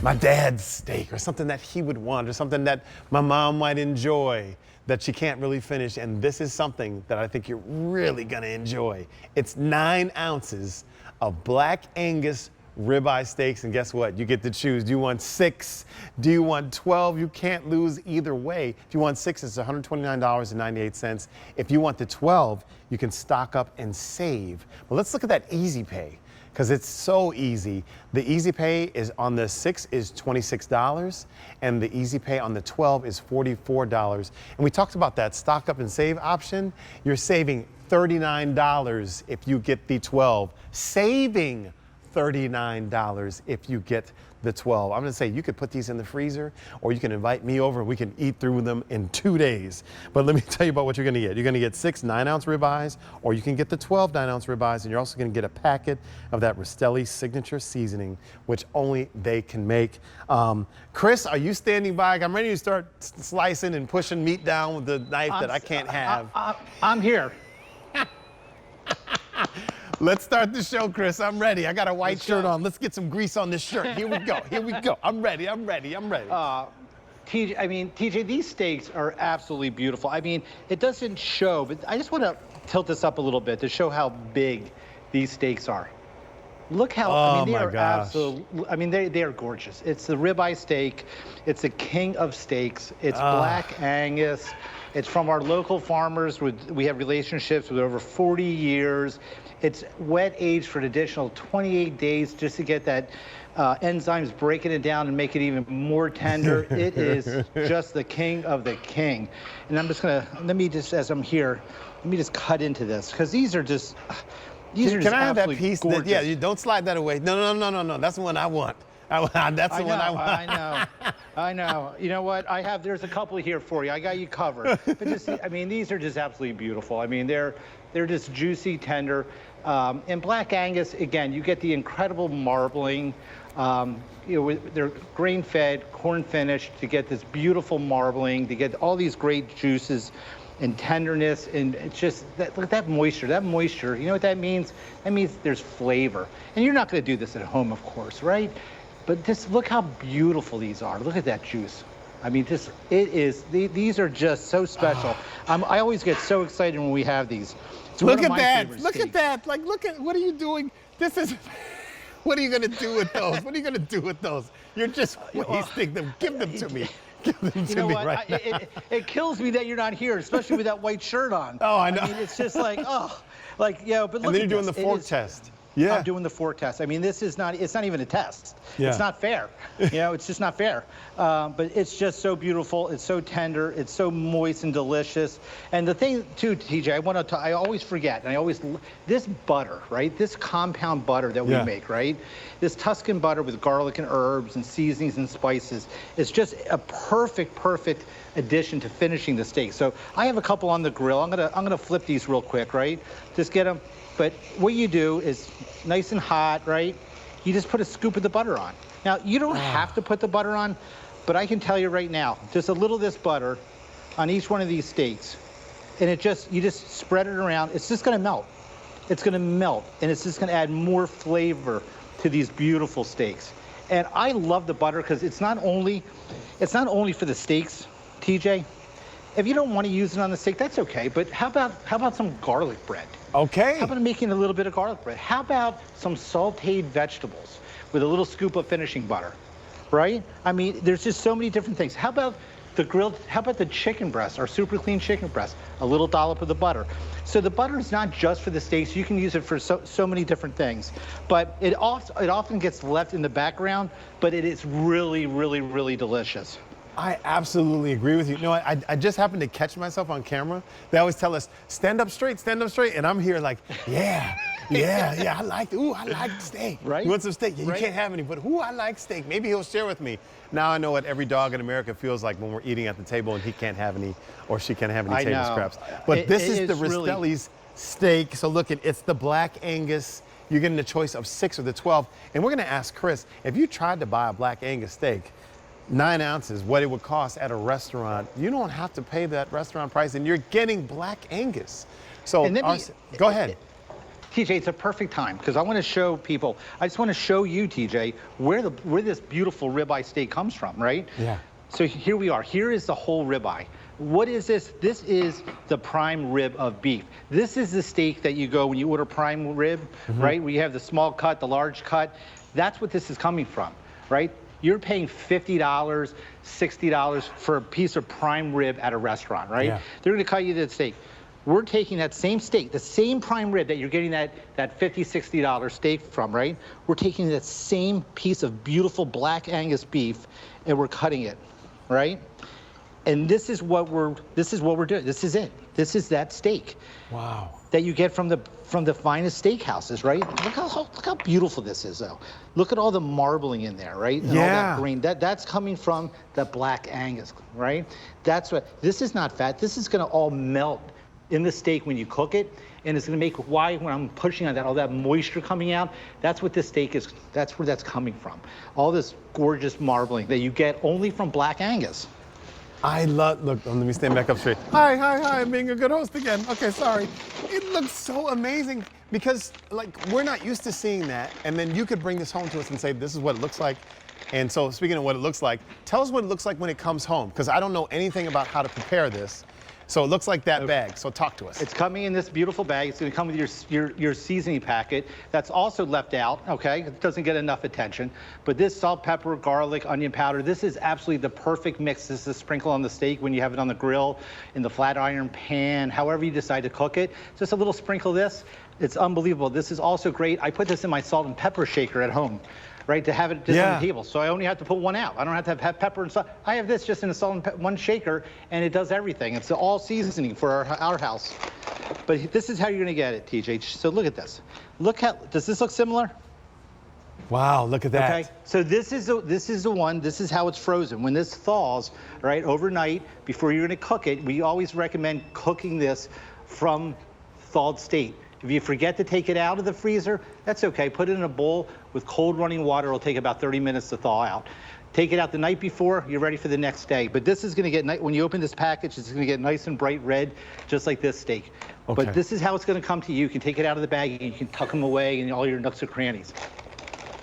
my dad's steak or something that he would want or something that my mom might enjoy that she can't really finish. And this is something that I think you're really gonna enjoy. It's 9 ounces of Black Angus ribeye steaks, and guess what? You get to choose. Do you want 6? Do you want 12? You can't lose either way. If you want 6, it's $129.98. If you want the 12, you can stock up and save. But let's look at that Easy Pay, because it's so easy. The Easy Pay is on the 6 is $26, and the Easy Pay on the 12 is $44. And we talked about that stock up and save option. You're saving $39 if you get the 12, saving $39 if you get the 12. I'm gonna say you could put these in the freezer, or you can invite me over and we can eat through them in 2 days. But let me tell you about what you're gonna get. You're gonna get 6 9-ounce ribeyes, or you can get the 12 9-ounce ribeyes, and you're also gonna get a packet of that Rastelli signature seasoning, which only they can make. Chris, are you standing by? I'm ready to start slicing and pushing meat down with the knife that I can't have. I'm here. Let's start the show, Chris. I'm ready. I got a white shirt on. Let's get some grease on this shirt. Here we go. Here we go. I'm ready. I'm ready. I'm ready. TJ, these steaks are absolutely beautiful. I mean, it doesn't show, but I just want to tilt this up a little bit to show how big these steaks are. Look how, I mean, they are absolutely, I mean, they are gorgeous. It's the ribeye steak. It's the king of steaks. It's Black Angus. It's from our local farmers. We have relationships with over 40 years. It's wet aged for an additional 28 days just to get that enzymes breaking it down and make it even more tender. It is just the king of the king. And I'm just gonna, let me just, as I'm here, let me just cut into this, because these are just, Can I have that piece? Yeah, you don't slide that away. No. That's the one I want. That's the one I want. I know. You know what? There's a couple here for you. I got you covered. But just, I mean, these are just absolutely beautiful. I mean, they're just juicy, tender. And Black Angus, again, you get the incredible marbling. You know, they're grain-fed, corn-finished to get this beautiful marbling, to get all these great juices and tenderness, and it's just, look at that moisture. That moisture, you know what that means? That means there's flavor. And you're not gonna do this at home, of course, right? But just look how beautiful these are. Look at that juice. I mean, these are just so special. I always get so excited when we have these. Look at that, look at that. Like, look at, what are you doing? This is, what are you gonna do with those? What are you gonna do with those? You're just wasting them. Give them to me. Give them to me right now. It kills me that you're not here, especially with that white shirt on. Oh, I know. I mean, it's just like, but look. And then you're doing the fork test. Yeah. I'm doing the fork test. I mean, it's not even a test. Yeah. It's not fair. You know, it's just not fair. But it's just so beautiful. It's so tender. It's so moist and delicious. And the thing, too, TJ, I always forget, and this butter, right? This compound butter that we make, right? This Tuscan butter with garlic and herbs and seasonings and spices is just a perfect addition to finishing the steak. So I have a couple on the grill. I'm gonna flip these real quick, right? Just get them. But what you do is nice and hot, right? You just put a scoop of the butter on. Now, you don't have to put the butter on, but I can tell you right now, just a little of this butter on each one of these steaks, and you just spread it around. It's just gonna melt. It's gonna melt, and it's just gonna add more flavor to these beautiful steaks. And I love the butter because it's not only for the steaks, TJ. If you don't want to use it on the steak, that's okay. But how about some garlic bread? Okay. How about making a little bit of garlic bread? How about some sautéed vegetables with a little scoop of finishing butter, right? I mean, there's just so many different things. How about the chicken breast, our super clean chicken breast? A little dollop of the butter. So the butter is not just for the steaks. You can use it for so many different things. But it often gets left in the background, but it is really, really, really delicious. I absolutely agree with you. No, I just happened to catch myself on camera. They always tell us, stand up straight, and I'm here like, yeah, I like steak. Right? You want some steak? Yeah, you can't have any, but I like steak. Maybe he'll share with me. Now I know what every dog in America feels like when we're eating at the table and he can't have any, or she can't have any table scraps. But this is the Rastelli's steak. So look, it's the Black Angus. You're getting a choice of 6 or the 12. And we're gonna ask Chris, if you tried to buy a Black Angus steak, 9 ounces, what it would cost at a restaurant, you don't have to pay that restaurant price, and you're getting Black Angus. So, go ahead. TJ, it's a perfect time because I want to show people. I just want to show you, TJ, where this beautiful ribeye steak comes from, right? Yeah. So here we are. Here is the whole ribeye. What is this? This is the prime rib of beef. This is the steak that you go when you order prime rib, right? Where you have the small cut, the large cut. That's what this is coming from, right? You're paying $50, $60 for a piece of prime rib at a restaurant, right? Yeah. They're going to cut you that steak. We're taking that same steak, the same prime rib that you're getting that $50, $60 steak from, right? We're taking that same piece of beautiful black Angus beef and we're cutting it, right? And this is what we're doing. This is it. This is that steak. Wow. That you get from the finest steakhouses, right? Look how beautiful this is, though. Look at all the marbling in there, right? And all that grain. That's coming from the black Angus, right? That's what. This is not fat. This is going to all melt in the steak when you cook it, and it's going to make when I'm pushing on that, all that moisture coming out. That's what this steak is. That's where that's coming from. All this gorgeous marbling that you get only from black Angus. Look, let me stand back up straight. Hi, I'm being a good host again. Okay, sorry. It looks so amazing because, like, we're not used to seeing that. And then you could bring this home to us and say, this is what it looks like. And so, speaking of what it looks like, tell us what it looks like when it comes home, because I don't know anything about how to prepare this. So it looks like that bag, so talk to us. It's coming in this beautiful bag. It's gonna come with your seasoning packet. That's also left out, okay? It doesn't get enough attention. But this salt, pepper, garlic, onion powder, this is absolutely the perfect mix. This is sprinkle on the steak when you have it on the grill, in the flat iron pan, however you decide to cook it. Just a little sprinkle of this. It's unbelievable. This is also great. I put this in my salt and pepper shaker at home, right, to have it just on the table. So I only have to put one out. I don't have to have pepper and salt. I have this just in a salt and one shaker, and it does everything. It's all seasoning for our house. But this is how you're going to get it, TJ. So look at this. Does this look similar? Wow, look at that. Okay, so this is the one. This is how it's frozen. When this thaws, right, overnight, before you're going to cook it, we always recommend cooking this from thawed state. If you forget to take it out of the freezer, that's okay. Put it in a bowl with cold running water. It'll take about 30 minutes to thaw out. Take it out the night before, you're ready for the next day. But this is going to get, when you open this package, it's going to get nice and bright red, just like this steak. Okay. But this is how it's going to come to you. You can take it out of the bag and you can tuck them away in all your nooks and crannies.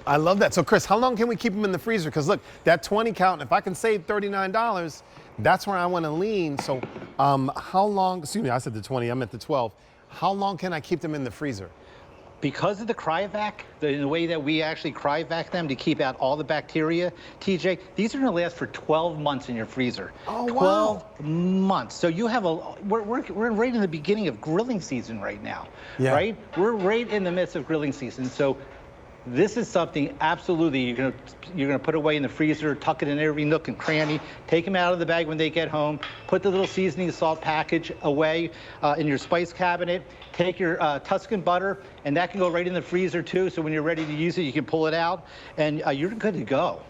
I love that. So Chris, how long can we keep them in the freezer? Because look, that 20 count, if I can save $39, that's where I want to lean. So how long, excuse me, I said the 20, I meant the 12. How long can I keep them in the freezer? Because of the cryovac, the way that we actually cryovac them to keep out all the bacteria, TJ, these are going to last for 12 months in your freezer. Oh, 12 months. So you have we're right in the beginning of grilling season right now, right? We're right in the midst of grilling season. So this is something absolutely you're gonna put away in the freezer, tuck it in every nook and cranny, take them out of the bag when they get home, put the little seasoning salt package away in your spice cabinet, take your Tuscan butter, and that can go right in the freezer too, so when you're ready to use it, you can pull it out, and you're good to go.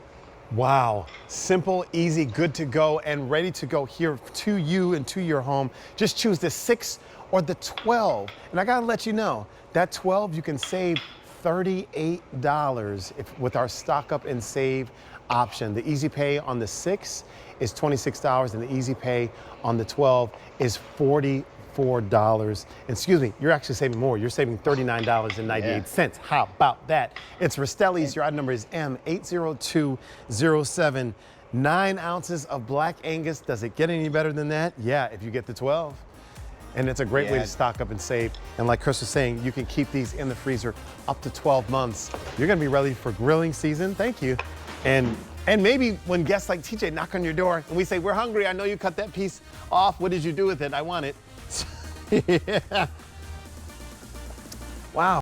Wow, simple, easy, good to go, and ready to go here to you and to your home. Just choose the 6 or the 12, and I gotta let you know, that 12 you can save $38 with our stock up and save option. The easy pay on the 6 is $26 and the easy pay on the 12 is $44. Excuse me, you're actually saving more. You're saving $39.98. How about that? It's Rastelli's. Your item number is M80207. 9 ounces of black Angus. Does it get any better than that? Yeah, if you get the 12. And it's a great way to stock up and save. And like Chris was saying, you can keep these in the freezer up to 12 months. You're gonna be ready for grilling season. Thank you. And maybe when guests like TJ knock on your door and we say, we're hungry, I know you cut that piece off. What did you do with it? I want it. Yeah. Wow.